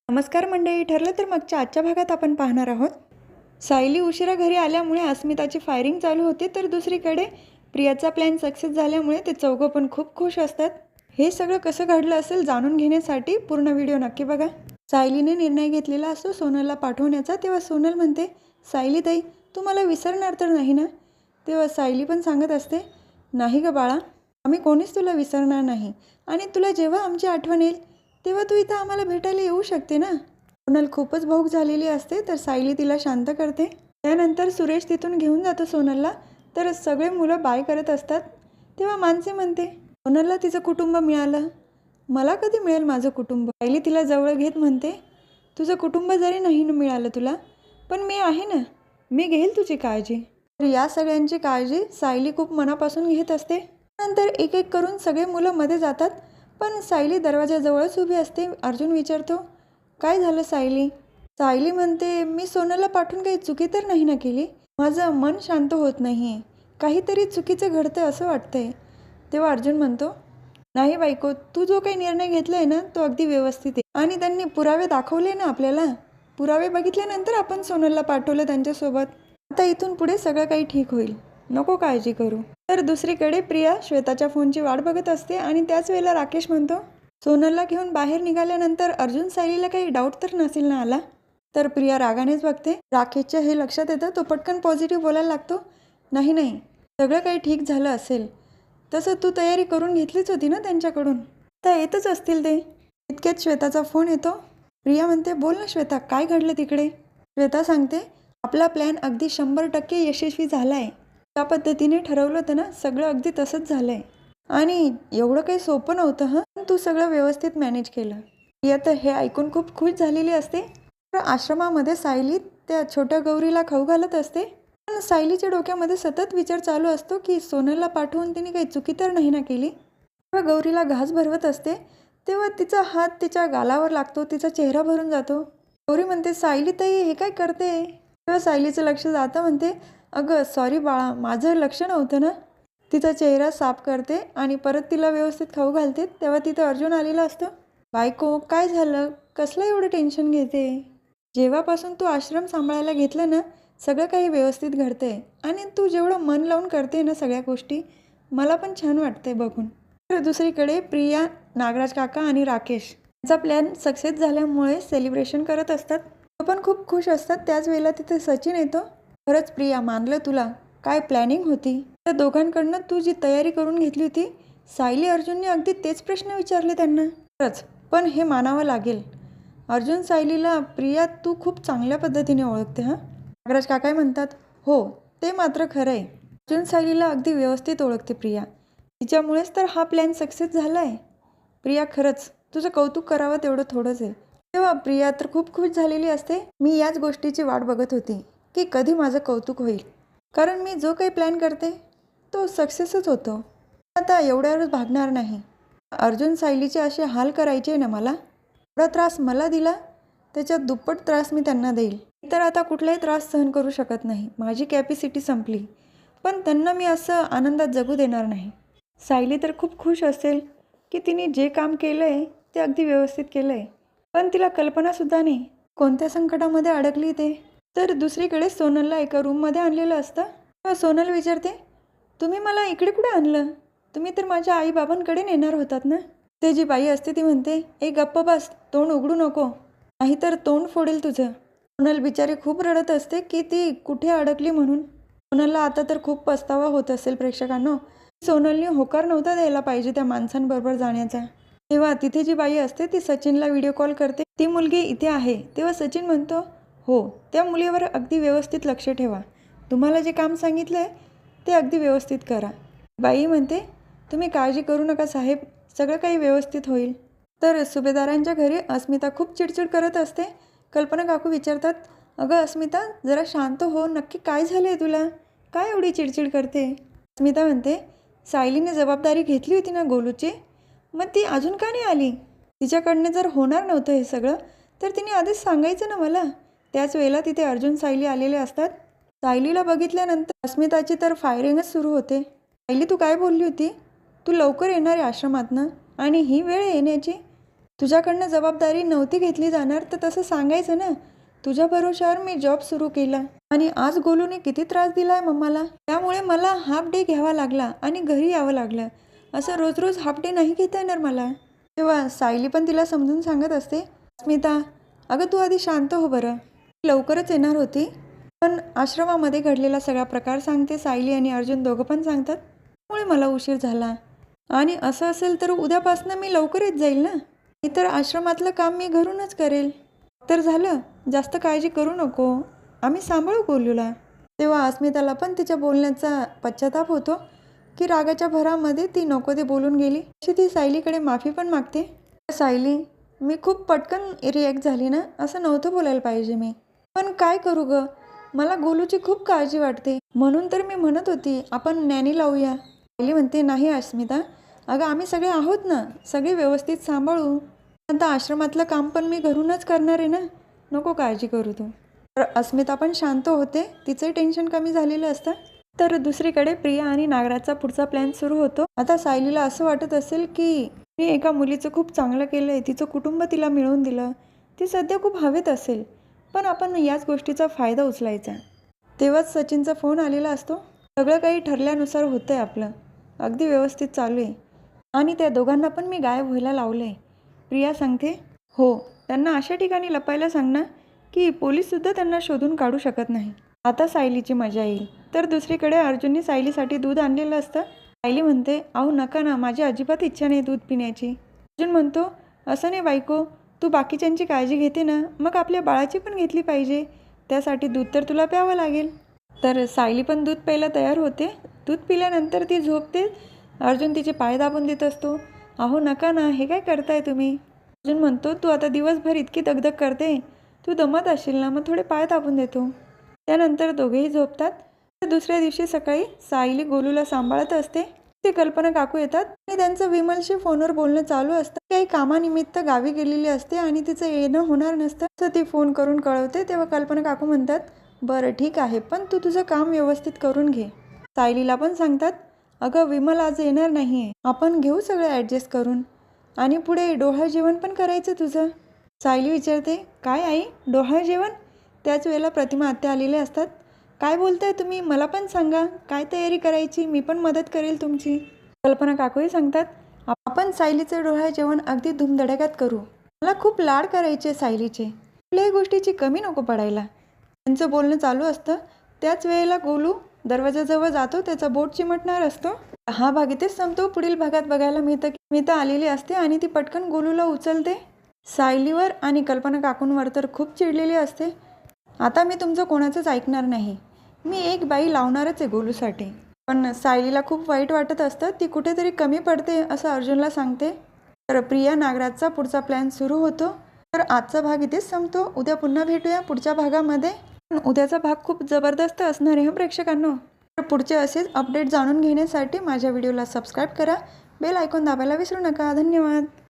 नमस्कार मंडळी. ठरलं तर मागच्या आजच्या भागात आपण पाहणार आहोत. सायली उशिरा घरी आल्यामुळे अस्मिताची फायरिंग चालू होते, तर दुसरीकडे प्रियाचा प्लॅन सक्सेस झाल्यामुळे ते चौघं पण खूप खुश असतात. हे सगळं कसं घडलं असेल जाणून घेण्यासाठी पूर्ण व्हिडिओ नक्की बघा. सायलीने निर्णय घेतलेला असतो सोनलला पाठवण्याचा, तेव्हा सोनल म्हणते, सायली ताई तू मला विसरणार तर नाही ना? तेव्हा सायली पण सांगत असते, नाही ग बाळा, आम्ही कोणीच तुला विसरणार नाही आणि तुला जेव्हा आमची आठवण येईल तेव्हा तू इथं आम्हाला भेटायला येऊ शकते ना. सोनल खूपच भावूक झालेली असते, तर सायली तिला शांत करते. त्यानंतर सुरेश तिथून घेऊन जातो सोनलला, तर सगळे मुलं बाय करत असतात. तेव्हा मानसी म्हणते, सोनलला तिचं कुटुंब मिळालं, मला कधी मिळेल माझं कुटुंब? सायली तिला जवळ घेत म्हणते, तुझं कुटुंब जरी नाही मिळालं तुला, पण मी आहे ना, मी घेईल तुझी काळजी. तर या सगळ्यांची काळजी सायली खूप मनापासून घेत असते. नंतर एक एक करून सगळे मुलं मध्ये जातात, पण सायली दरवाजाजवळच उभी असते. अर्जुन विचारतो, काय झालं सायली? सायली म्हणते, मी सोनलला पाठवून काही चुकी तर नाही ना केली? माझं मन शांत होत नाही आहे, काहीतरी चुकीचं घडतं असं वाटतंय. तेव्हा अर्जुन म्हणतो, नाही बायको, तू जो काही निर्णय घेतलाय ना तो अगदी व्यवस्थित आहे आणि त्यांनी पुरावे दाखवले ना आपल्याला. पुरावे बघितल्यानंतर आपण सोनलला पाठवलं त्यांच्यासोबत. आता इथून पुढे सगळं काही ठीक होईल, नको काळजी करू. तर दुसरीकडे प्रिया श्वेताच्या फोनची वाट बघत असते आणि त्याच वेळेला राकेश म्हणतो, सोनलला घेऊन बाहेर निघाल्यानंतर अर्जुन सायलीला काही डाऊट तर नसेल ना आला? तर प्रिया रागानेच बघते. राकेशच्या हे लक्षात येतं, तो पटकन पॉझिटिव्ह बोलायला लागतो, नाही नाही, सगळं काही ठीक झालं असेल. तसं तू तयारी करून घेतलीच होती ना त्यांच्याकडून, आता येतच असतील ते. इतक्यात श्वेताचा फोन येतो. प्रिया म्हणते, बोल ना श्वेता, काय घडलं तिकडे? श्वेता सांगते, आपला प्लॅन अगदी 100% यशस्वी झाला आहे. त्या पद्धतीने ठरवलं होतं ना, सगळं अगदी तसंच झालं आहे आणि एवढं काही सोपं नव्हतं हं, पण तू सगळं व्यवस्थित मॅनेज केलं. प्रिया तर हे ऐकून खूप खुश झालेली असते. तर आश्रमामध्ये सायली त्या छोट्या गौरीला खाऊ घालत असते, पण सायलीच्या डोक्यामध्ये सतत विचार चालू असतो की सोनलला पाठवून तिने काही चुकी तर नाही ना केली. तेव्हा गौरीला घास भरवत असते, तेव्हा तिचा हात तिच्या गालावर लागतो, तिचा चेहरा भरून जातो. गौरी म्हणते, सायली ताई हे काय करते? तेव्हा सायलीचं लक्ष जातं. म्हणते, अगं सॉरी बाळा, माझं लक्ष नव्हतं ना. तिचा चेहरा साफ करते आणि परत तिला व्यवस्थित खाऊ घालते. तेव्हा तिथं अर्जुन आलेला असतो. बायको काय झालं, कसलं एवढं टेन्शन घेते? जेव्हापासून तू आश्रम सांभाळायला घेतलं ना, सगळं काही व्यवस्थित घडतंय आणि तू जेवढं मन लावून करते ना सगळ्या गोष्टी, मला पण छान वाटतंय बघून. तर दुसरीकडे प्रिया, नागराज काका आणि राकेश यांचा प्लॅन सक्सेस झाल्यामुळे सेलिब्रेशन करत असतात. तो पण खूप खुश असतात. त्याच वेळेला तिथे सचिन येतो. खरंच प्रिया, मानलं तुला, काय प्लॅनिंग होती. त्या दोघांकडनं तू जी तयारी करून घेतली होती. सायली अर्जुनने अगदी तेच प्रश्न विचारले त्यांना. खरंच, पण हे मानावं लागेल. अर्जुन सायलीला, प्रिया तू खूप चांगल्या पद्धतीने ओळखते हां. नागराज काका म्हणतात, हो ते मात्र खरं आहे. अर्जुन सायलीला अगदी व्यवस्थित ओळखते प्रिया, तिच्यामुळेच तर हा प्लॅन सक्सेस झाला आहे. प्रिया खरंच तुझं कौतुक करावं तेवढं थोडंच आहे. तेव्हा प्रिया तर खूप खुश झालेली असते. मी याच गोष्टीची वाट बघत होती की कधी माझं कौतुक होईल, कारण मी जो काही प्लॅन करते तो सक्सेसच होतो. आता एवढ्यावरच भागणार नाही. अर्जुन सायलीचे असे हाल करायचे ना, मला एवढा त्रास मला दिला त्याच्यात दुप्पट त्रास मी त्यांना देईल. तर आता कुठलाही त्रास सहन करू शकत नाही, माझी कॅपॅसिटी संपली, पण त्यांना मी असं आनंदात जगू देणार नाही. सायली तर खूप खुश असेल की तिने जे काम केलं आहे ते अगदी व्यवस्थित केलं आहे, पण तिला कल्पनासुद्धा नाही कोणत्या संकटामध्ये अडकली ते. तर दुसरीकडे सोनलला एका रूममध्ये आणलेलं असतं. तेव्हा सोनल विचारते, तुम्ही मला इकडे कुठे आणलं? तुम्ही तर माझ्या आईबाबांकडे नेणार होतात ना. ते जी बाई असते ती म्हणते, ए गप्प बस, तोंड उघडू नको, नाहीतर तोंड फोडेल तुझं. सोनल बिचारी खूप रडत असते की ती कुठे अडकली म्हणून. सोनलला आता तर खूप पस्तावा होत असेल प्रेक्षकांनो. सोनलने होकार नव्हता द्यायला पाहिजे त्या माणसांबरोबर जाण्याचा. तेव्हा तिथे जी बाई असते ती सचिनला व्हिडिओ कॉल करते, ती मुलगी इथे आहे. तेव्हा सचिन म्हणतो, हो त्या मुलीवर अगदी व्यवस्थित लक्ष ठेवा, तुम्हाला जे काम सांगितलं आहे ते अगदी व्यवस्थित करा. बाई म्हणते, तुम्ही काळजी करू नका साहेब, सगळं काही व्यवस्थित होईल. तर सुभेदारांच्या घरी अस्मिता खूप चिडचिड करत असते. कल्पना काकू विचारतात, अगं अस्मिता जरा शांत हो, नक्की काय झालं आहे तुला, काय एवढी चिडचिड करते? अस्मिता म्हणते, सायलीने जबाबदारी घेतली होती ना गोलूची, मग ती अजून का नाही आली? तिच्याकडनं जर होणार नव्हतं हे सगळं तर तिने आधीच सांगायचं ना मला. त्याच वेळेला तिथे अर्जुन सायली आलेले असतात. सायलीला बघितल्यानंतर अस्मिताची तर फायरिंगच सुरू होते. सायली तू काय बोलली होती? तू लवकर येणार आहे आश्रमातनं आणि ही वेळ येण्याची? तुझ्याकडनं जबाबदारी नव्हती घेतली जाणार तर तसं सांगायचं ना. तुझ्या भरोशावर मी जॉब सुरू केला आणि आज गोलूने किती त्रास दिलाय मम्माला. त्यामुळे मला हाफ डे घ्यावा लागला आणि घरी यावं लागलं. असं रोज रोज हाफ डे नाही घेता येणार मला. तेव्हा सायली पण तिला समजून सांगत असते, अस्मिता अगं तू आधी शांत हो बरं. लवकरच येणार होती, पण आश्रमामध्ये घडलेला सगळा प्रकार सांगते. सायली आणि अर्जुन दोघं पण सांगतात, त्यामुळे मला उशीर झाला. आणि असं असेल तर उद्यापासून मी लवकर येत जाईल ना. इतर आश्रमातलं काम मी घरूनच करेल. तर झालं, जास्त काळजी करू नको, आम्ही सांभाळू गोलूला. तेव्हा अस्मिताला पण तिच्या बोलण्याचा पश्चाताप होतो की रागाच्या भरामध्ये ती नको ते बोलून गेली. अशी ती सायलीकडे माफी पण मागते. सायली मी खूप पटकन रिॲक्ट झाली ना, असं नव्हतं बोलायला पाहिजे मी. पण काय करू ग, मला गोलूची खूप काळजी वाटते, म्हणून तर मी म्हणत होती आपण नॅनी लावूया. सायली म्हणते, नाही अस्मिता, अगं आम्ही सगळे आहोत ना, सगळे व्यवस्थित सांभाळू. आता आश्रमातलं काम पण मी घरूनच करणार आहे ना, नको काळजी करू तू. तर अस्मिता पण शांत होते, तिचंही टेन्शन कमी झालेलं असतं. तर दुसरीकडे प्रिया आणि नागराजचा पुढचा प्लॅन सुरू होतो. आता सायलीला असं वाटत असेल की मी एका मुलीचं खूप चांगलं केलं आहे, तिचं कुटुंब तिला मिळवून दिलं, ती सध्या खूप हवेत असेल, पण आपण याच गोष्टीचा फायदा उचलायचा. तेव्हाच सचिनचा फोन आलेला असतो. सगळं काही ठरल्यानुसार होतं आहे आपलं, अगदी व्यवस्थित चालू आहे आणि त्या दोघांना पण मी गायब व्हायला लावलं आहे. प्रिया सांगते, हो त्यांना अशा ठिकाणी लपायला सांग ना की पोलीससुद्धा त्यांना शोधून काढू शकत नाही. आता सायलीची मजा येईल. तर दुसरीकडे अर्जुनने सायलीसाठी दूध आणलेलं असतं. सायली म्हणते, अहो नका ना, माझी अजिबात इच्छा नाही दूध पिण्याची. अर्जुन म्हणतो, असं नाही बायको, तू बाकीच्यांची काळजी घेते ना, मग आपल्या बाळाची पण घेतली पाहिजे, त्यासाठी दूध तर तुला प्यावं लागेल. तर सायली पण दूध प्यायला तयार होते. दूध पिल्यानंतर ती झोपते. अर्जुन तिचे पाय दाबून देत असतो. अहो नका ना, हे काय करताय तुम्ही. अर्जुन म्हणतो, तू आता दिवसभर इतकी दगदग करते, तू दमत असशील ना, मग थोडे पाय दाबून देतो. त्यानंतर दोघेही झोपतात. तर दुसऱ्या दिवशी सकाळी सायली गोलूला सांभाळत असते. ते कल्पना काकू येतात आणि त्यांचं विमलशी फोनवर बोलणं चालू असतं. काही कामानिमित्त गावी गेलेली असते आणि तिचं येणं होणार नसतं, तर ती फोन करून कळवते. तेव्हा कल्पना काकू म्हणतात, बरं ठीक आहे, पण तू तुझं काम व्यवस्थित करून घे. सायलीला पण सांगतात, अगं विमल आज येणार नाही आहे, आपण घेऊ सगळं ॲडजस्ट करून आणि पुढे डोहाळ जेवण पण करायचं तुझं. सायली विचारते, काय आई डोहाळ जेवण. त्याच वेळेला प्रतिमा आत्या आलेले असतात. काय बोलताय तुम्ही, मला पण सांगा काय तयारी करायची, मी पण मदत करेल तुमची. कल्पना काकूही सांगतात, आपण सायलीचं डोहाळ जेवण अगदी धूमधडाक्यात करू, मला खूप लाड करायचे सायलीचे, कुठल्याही गोष्टीची कमी नको पडायला. त्यांचं बोलणं चालू असतं. त्याच वेळेला गोलू दरवाजाजवळ जातो, त्याचा बोट चिमटणार असतो. हा भाग इथेच संपतो. पुढील भागात बघायला मिळतं की स्मिता आलेली असते आणि ती पटकन गोलूला उचलते. सायलीवर आणि कल्पना काकूंवर तर खूप चिडलेली असते. आता मी तुमचं कोणाचंच ऐकणार नाही, मी एक बाई लावणारच आहे गोलूसाठी. पण सायलीला खूप वाईट वाटत असतं, ती कुठेतरी कमी पडते असं अर्जुनला सांगते. तर प्रिया नागराजचा पुढचा प्लॅन सुरू होतो. तर आजचा भाग इथेच संपतो. उद्या पुन्हा भेटूया पुढच्या भागामध्ये. पण उद्याचा भाग खूप जबरदस्त असणार आहे प्रेक्षकांनो. तर पुढचे असेच अपडेट जाणून घेण्यासाठी माझ्या व्हिडिओला सबस्क्राईब करा, बेल आयकॉन दाबायला विसरू नका. धन्यवाद.